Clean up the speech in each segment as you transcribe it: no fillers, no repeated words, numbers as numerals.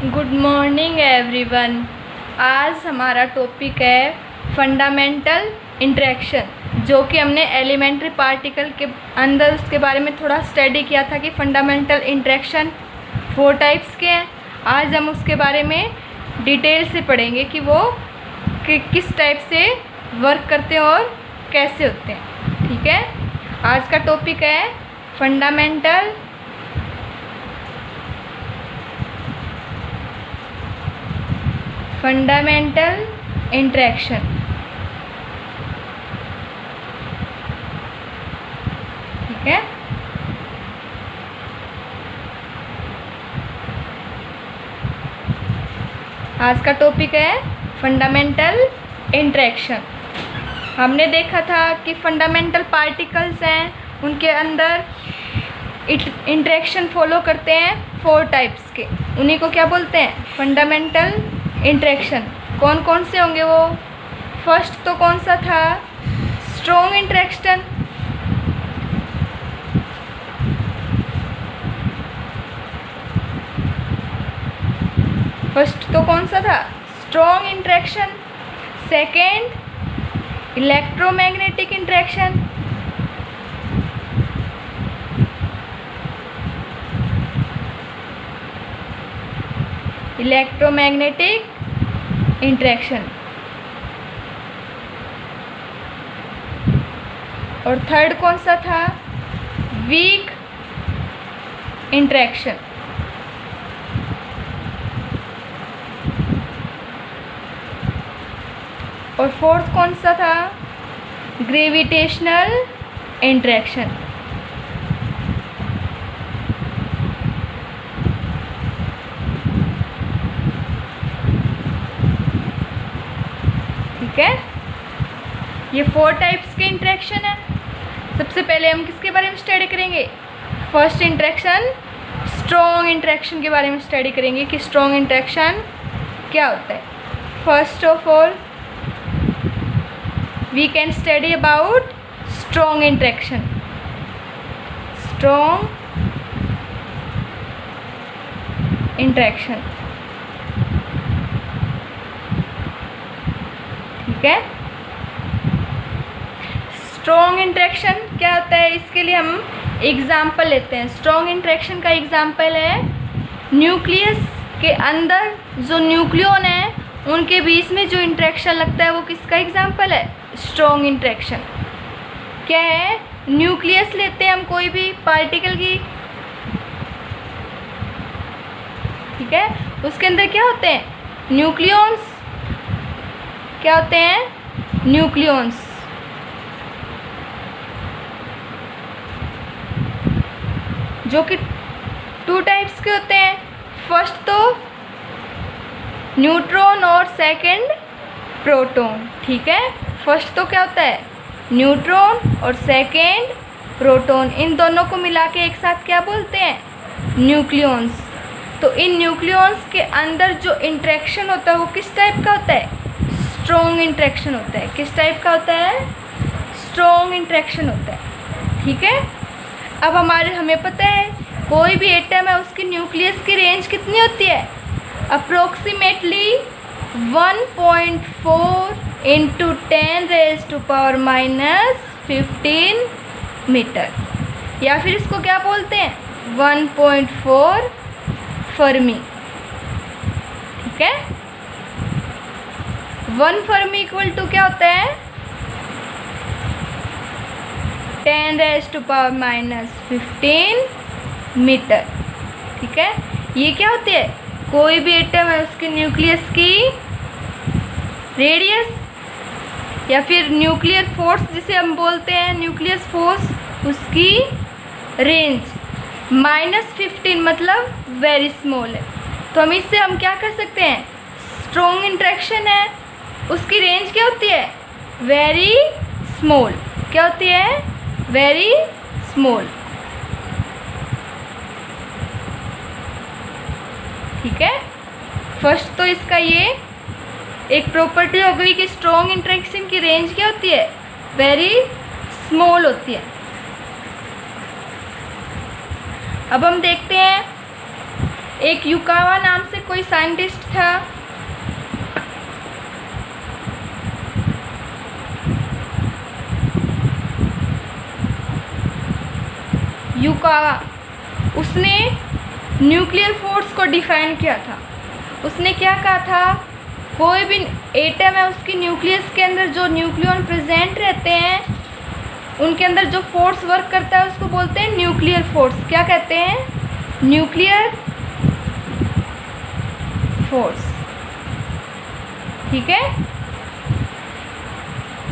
Good morning everyone. आज हमारा topic है फंडामेंटल इंटरेक्शन, जो कि हमने एलिमेंट्री पार्टिकल के अंदर उसके बारे में थोड़ा स्टडी किया था कि फंडामेंटल इंटरेक्शन 4 टाइप्स के हैं। आज हम उसके बारे में डिटेल से पढ़ेंगे कि वो किस टाइप से वर्क करते हैं और कैसे होते हैं। ठीक है, आज का टॉपिक है फंडामेंटल इंटरेक्शन। ठीक है, आज का टॉपिक है फंडामेंटल इंटरेक्शन। हमने देखा था कि फंडामेंटल पार्टिकल्स हैं, उनके अंदर इंटरेक्शन फॉलो करते हैं 4 टाइप्स के, उन्हीं को क्या बोलते हैं? Fundamental interaction. कौन कौन से होंगे वो? फर्स्ट तो कौन सा था? Strong interaction. फर्स्ट तो कौन सा था? Strong interaction. Second, electromagnetic interaction. Electromagnetic interaction. और थर्ड कौन सा था? Weak interaction. और फोर्थ कौन सा था? Gravitational interaction. ठीक है, ये 4 टाइप्स के इंटरेक्शन है। सबसे पहले हम किसके बारे में स्टडी करेंगे? फर्स्ट इंटरेक्शन, स्ट्रॉन्ग इंटरेक्शन के बारे में स्टडी करेंगे कि स्ट्रॉन्ग इंटरेक्शन क्या होता है। First of all we can study about strong interaction. Strong interaction, ठीक है। स्ट्रॉन्ग इंटरेक्शन क्या होता है, इसके लिए हम एग्जाम्पल लेते हैं। स्ट्रॉन्ग इंटरेक्शन का एग्जाम्पल है न्यूक्लियस के अंदर जो न्यूक्लियन है उनके बीच में जो इंटरेक्शन लगता है वो किसका एग्जाम्पल है? Strong interaction. क्या है? न्यूक्लियस लेते हैं हम कोई भी पार्टिकल की, ठीक है, उसके अंदर क्या होते हैं? न्यूक्लियॉन्स। क्या होते हैं? न्यूक्लियॉन्स। जो कि 2 टाइप्स के होते हैं। फर्स्ट तो न्यूट्रॉन और सेकंड प्रोटॉन। ठीक है, फर्स्ट तो क्या होता है? न्यूट्रॉन और सेकंड प्रोटॉन। इन दोनों को मिला के एक साथ क्या बोलते हैं? न्यूक्लियॉन्स। तो इन न्यूक्लियॉन्स के अंदर जो इंटरेक्शन होता है वो किस टाइप का होता है? स्ट्रॉन्ग इंटरेक्शन होता है। किस टाइप का होता है? स्ट्रॉन्ग इंटरेक्शन होता है। ठीक है, अब हमें पता है कोई भी एटम है उसकी न्यूक्लियस की रेंज कितनी होती है? अप्रोक्सीमेटली 1.4 × 10⁻⁻15 मीटर, या फिर इसको क्या बोलते हैं? 1.4 फर्मी। ठीक है, 1 फर्मी इक्वल टू क्या होता है? 10⁻⁻15 मीटर। ठीक है, ये क्या होती है? कोई भी एटम है उसके न्यूक्लियस की रेडियस या फिर न्यूक्लियर फोर्स जिसे हम बोलते हैं, न्यूक्लियस फोर्स, उसकी रेंज -15 मतलब वेरी स्मॉल है। तो हम इससे हम क्या कर सकते हैं? स्ट्रॉन्ग इंटरेक्शन है, उसकी रेंज क्या होती है? Very small. क्या होती है? Very small. ठीक है, फर्स्ट तो इसका ये एक प्रॉपर्टी हो गई कि स्ट्रॉन्ग इंटरेक्शन की रेंज क्या होती है? वेरी स्मॉल होती है। अब हम देखते हैं एक युकावा नाम से कोई साइंटिस्ट था, युकावा, उसने न्यूक्लियर फोर्स को डिफाइन किया था। उसने क्या कहा था, कोई भी एटम है उसकी न्यूक्लियस के अंदर जो न्यूक्लियॉन प्रेजेंट रहते हैं उनके अंदर जो फोर्स वर्क करता है उसको बोलते हैं न्यूक्लियर फोर्स। क्या कहते हैं? Nuclear force. ठीक है,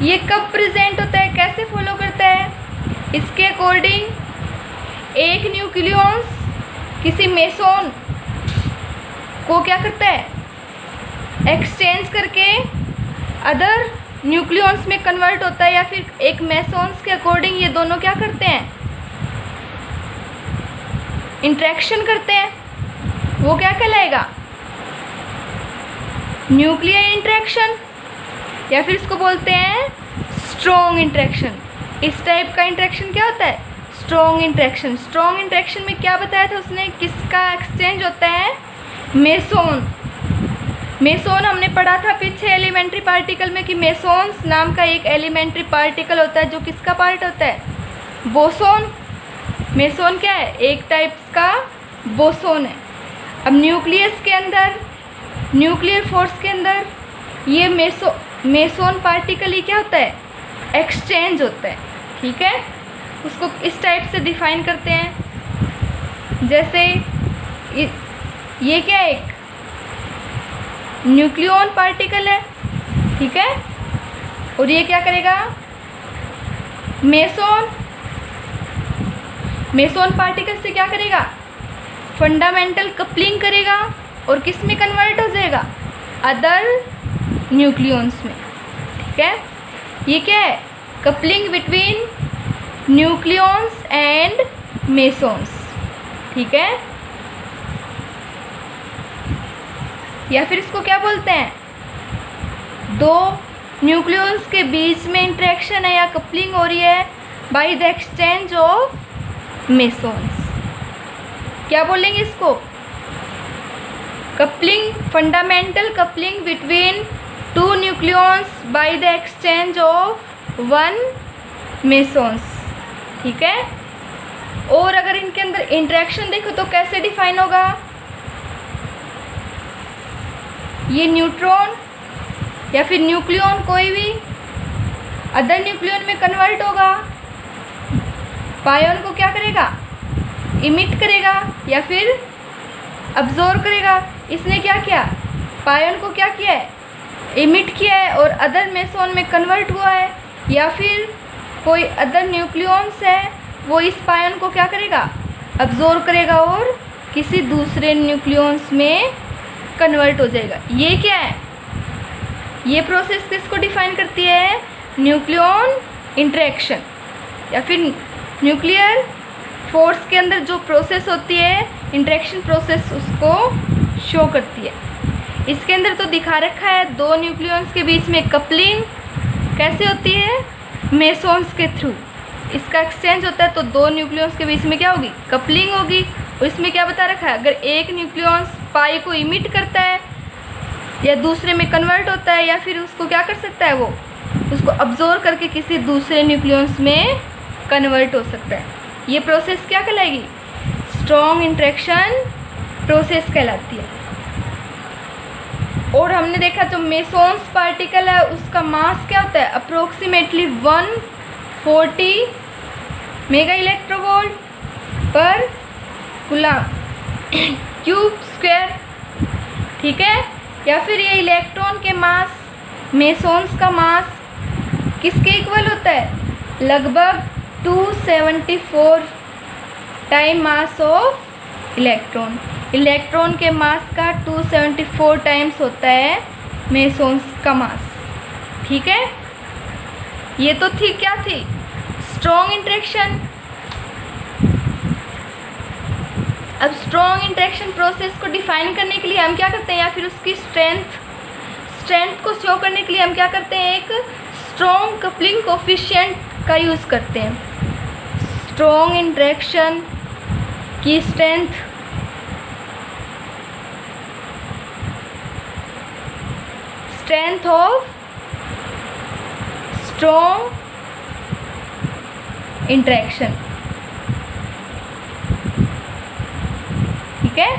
ये कब प्रेजेंट होता है, कैसे फॉलो करता है? इसके अकॉर्डिंग एक न्यूक्लियॉन्स किसी मेसोन को क्या करता है, एक्सचेंज करके अदर न्यूक्लियॉन्स में कन्वर्ट होता है, या फिर एक मेसोन्स के अकॉर्डिंग ये दोनों क्या करते हैं, इंटरेक्शन करते हैं। वो क्या कहलाएगा? न्यूक्लियर इंटरेक्शन, या फिर इसको बोलते हैं स्ट्रॉन्ग इंटरेक्शन। इस टाइप का इंटरेक्शन क्या होता है? Strong interaction. स्ट्रॉन्ग इंटरेक्शन में क्या बताया था उसने, किसका एक्सचेंज होता है? मेसोन। मेसोन हमने पढ़ा था पीछे एलिमेंट्री पार्टिकल में कि मेसोन्स नाम का एक एलिमेंट्री पार्टिकल होता है जो किसका पार्ट होता है? बोसोन। मेसोन क्या है? एक टाइप्स का बोसोन है। अब न्यूक्लियस के अंदर, न्यूक्लियर फोर्स के अंदर ये मेसोन पार्टिकल ही क्या होता है? एक्सचेंज होता है। ठीक है, उसको इस टाइप से डिफाइन करते हैं। जैसे ये क्या है, एक न्यूक्लियॉन पार्टिकल है, ठीक है, और ये क्या करेगा? मेसोन पार्टिकल से क्या करेगा? फंडामेंटल कपलिंग करेगा और किस में कन्वर्ट हो जाएगा? अदर न्यूक्लियॉन्स में। ठीक है, ये क्या है? Coupling between nucleons and mesons. ठीक है, या फिर इसको क्या बोलते हैं? दो न्यूक्लियॉन्स के बीच में इंटरेक्शन है या कपलिंग हो रही है by the exchange of mesons. क्या बोलेंगे इसको? Coupling, fundamental coupling between two nucleons by the exchange of one mesons. ठीक है, और अगर इनके अंदर इंटरेक्शन देखो तो कैसे डिफाइन होगा? ये न्यूट्रॉन या फिर न्यूक्लियॉन कोई भी अदर न्यूक्लियॉन में कन्वर्ट होगा, पायोन को क्या करेगा? इमिट करेगा या फिर अब्जॉर्ब करेगा। इसने क्या किया? पायोन को क्या किया है? इमिट किया है और अदर मेसोन में कन्वर्ट हुआ है, या फिर कोई अदर न्यूक्लियॉन्स है वो इस पायोन को क्या करेगा? अब्जॉर्ब करेगा और किसी दूसरे न्यूक्लियॉन्स में कन्वर्ट हो जाएगा। ये क्या है? ये प्रोसेस किसको डिफाइन करती है? न्यूक्लियॉन इंटरेक्शन या फिर न्यूक्लियर फोर्स के अंदर जो प्रोसेस होती है इंटरेक्शन प्रोसेस, उसको शो करती है। इसके अंदर तो दिखा रखा है दो न्यूक्लियॉन्स के बीच में कपलिंग कैसे होती है? मेसोन्स के थ्रू। इसका एक्सचेंज होता है तो दो न्यूक्लियॉन्स के बीच में क्या होगी? कपलिंग होगी। और इसमें क्या बता रखा है? अगर एक न्यूक्लियॉन्स पाई को इमिट करता है या दूसरे में कन्वर्ट होता है, या फिर उसको क्या कर सकता है, वो उसको अब्जॉर्ब करके किसी दूसरे न्यूक्लियॉन्स में कन्वर्ट हो सकता है। ये प्रोसेस क्या कहलाएगी? स्ट्रॉन्ग इंटरेक्शन प्रोसेस कहलाती है। और हमने देखा जो मेसोन्स पार्टिकल है उसका मास क्या होता है? अप्रोक्सीमेटली 140 मेगा इलेक्ट्रोवोल्ट पर कूलम क्यूब स्क्वायर। ठीक है, या फिर ये इलेक्ट्रॉन के मास, मेसोन्स का मास किसके इक्वल होता है? लगभग 274 time mass of electron. Electron के मास का 274 टाइम्स होता है मेसोन्स का मास। ठीक है, ये तो थी क्या थी? Strong interaction. अब स्ट्रॉन्ग इंटरेक्शन प्रोसेस को डिफाइन करने के लिए हम क्या करते हैं, या फिर उसकी स्ट्रेंथ को शो करने के लिए हम क्या करते हैं? एक स्ट्रॉन्ग कपलिंग कोफिशिएंट का यूज़ करते हैं। स्ट्रॉन्ग इंटरेक्शन की strength strength of strong interaction. ठीक है,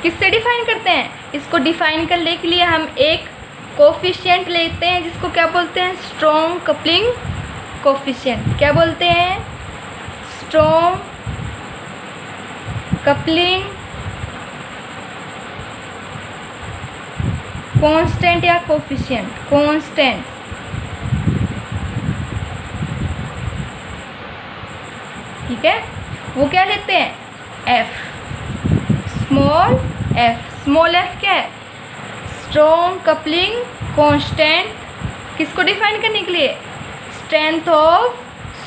किससे डिफाइन करते हैं? इसको डिफाइन करने के लिए हम एक कोफिशिएंट लेते हैं जिसको क्या बोलते हैं? Strong coupling coefficient. क्या बोलते हैं? स्ट्रॉन्ग कपलिंग कांस्टेंट या कोफिशिएंट। कांस्टेंट, ठीक है, वो क्या लेते हैं? F, small F. Small F क्या है? Strong coupling constant. किसको डिफाइन करने के लिए? Strength of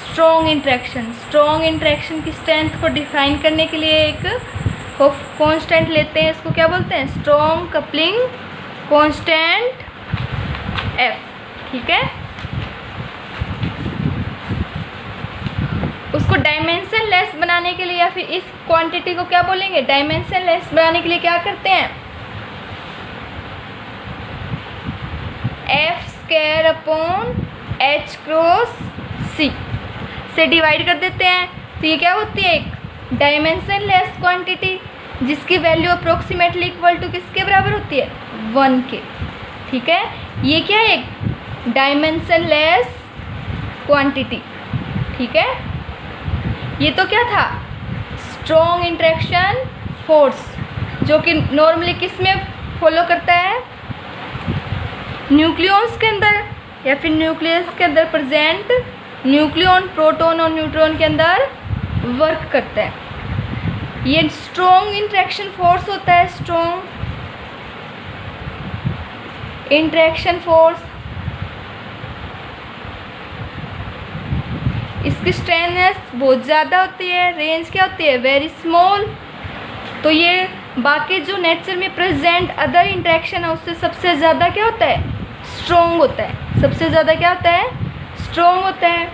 strong interaction. Strong interaction की स्ट्रेंथ को डिफाइन करने के लिए एक कांस्टेंट लेते हैं, इसको क्या बोलते हैं? Strong coupling constant F. ठीक है, उसको डायमेंशन लेस बनाने के लिए या फिर इस क्वांटिटी को क्या बोलेंगे? डायमेंशन लेस बनाने के लिए क्या करते हैं? F square upon H cross C से डिवाइड कर देते हैं। तो ये क्या होती है? एक डायमेंशन लेस क्वांटिटी जिसकी वैल्यू अप्रोक्सीमेटली इक्वल टू किसके बराबर होती है? 1 के। ठीक है, ये क्या है? एक डायमेंशन लेस क्वांटिटी। ठीक है, ये तो क्या था? स्ट्रॉन्ग इंटरेक्शन फोर्स, जो कि नॉर्मली किस में फॉलो करता है? न्यूक्लियॉन्स के अंदर या फिर न्यूक्लियस के अंदर प्रेजेंट न्यूक्लियॉन प्रोटॉन और न्यूट्रॉन के अंदर वर्क करता है। ये स्ट्रॉन्ग इंटरेक्शन फोर्स होता है। स्ट्रॉन्ग इंटरेक्शन फोर्स, इसकी स्ट्रेंथ बहुत ज़्यादा होती है। रेंज क्या होती है? Very small. तो ये बाकी जो नेचर में प्रेजेंट अदर इंटरेक्शन है उससे सबसे ज़्यादा क्या होता है? स्ट्रॉन्ग होता है। सबसे ज़्यादा क्या होता है? स्ट्रॉन्ग होता है।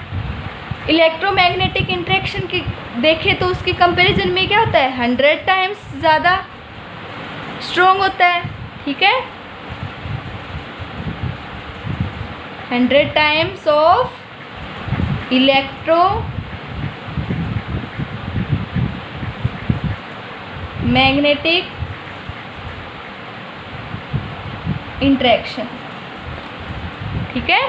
इलेक्ट्रोमैग्नेटिक इंटरेक्शन की देखें तो उसकी कंपैरिजन में क्या होता है? 100 टाइम्स ज़्यादा स्ट्रॉन्ग होता है। ठीक है, 100 टाइम्स ऑफ इलेक्ट्रोमैग्नेटिक इंटरेक्शन। ठीक है,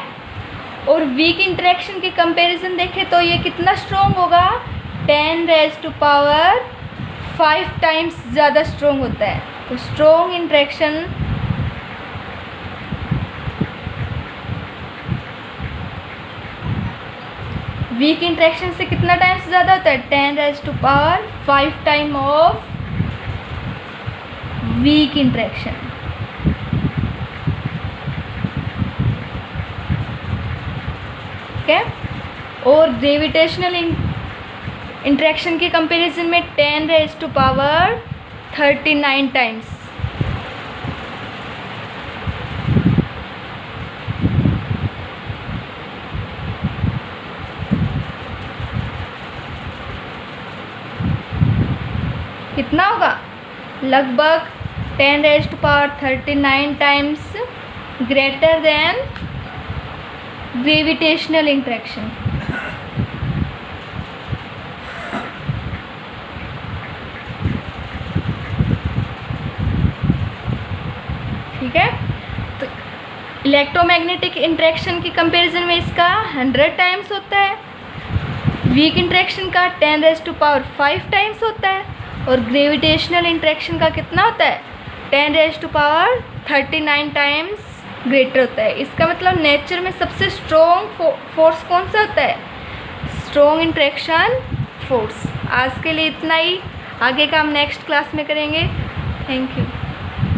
और वीक इंटरेक्शन की कंपैरिजन देखें तो ये कितना स्ट्रॉन्ग होगा? 10⁵ टाइम्स ज़्यादा स्ट्रॉन्ग होता है। तो स्ट्रॉन्ग इंटरेक्शन वीक इंटरेक्शन से कितना टाइम्स ज़्यादा होता है? 10⁵ टाइम ऑफ वीक इंटरेक्शन। ठीक है, और ग्रेविटेशनल इंटरेक्शन की कंपैरिजन में 10⁻39 टाइम्स। कितना होगा? लगभग 10⁻39 times greater than gravitational interaction. ठीक है, तो इलेक्ट्रोमैग्नेटिक इंटरेक्शन की कंपैरिजन में इसका 100 टाइम्स होता है, वीक इंटरेक्शन का 10⁵ टाइम्स होता है, और ग्रेविटेशनल इंटरेक्शन का कितना होता है? 10⁻39 टाइम्स ग्रेटर होता है। इसका मतलब नेचर में सबसे स्ट्रॉन्ग फोर्स कौन सा होता है? Strong interaction force. आज के लिए इतना ही, आगे का हम नेक्स्ट क्लास में करेंगे। Thank you.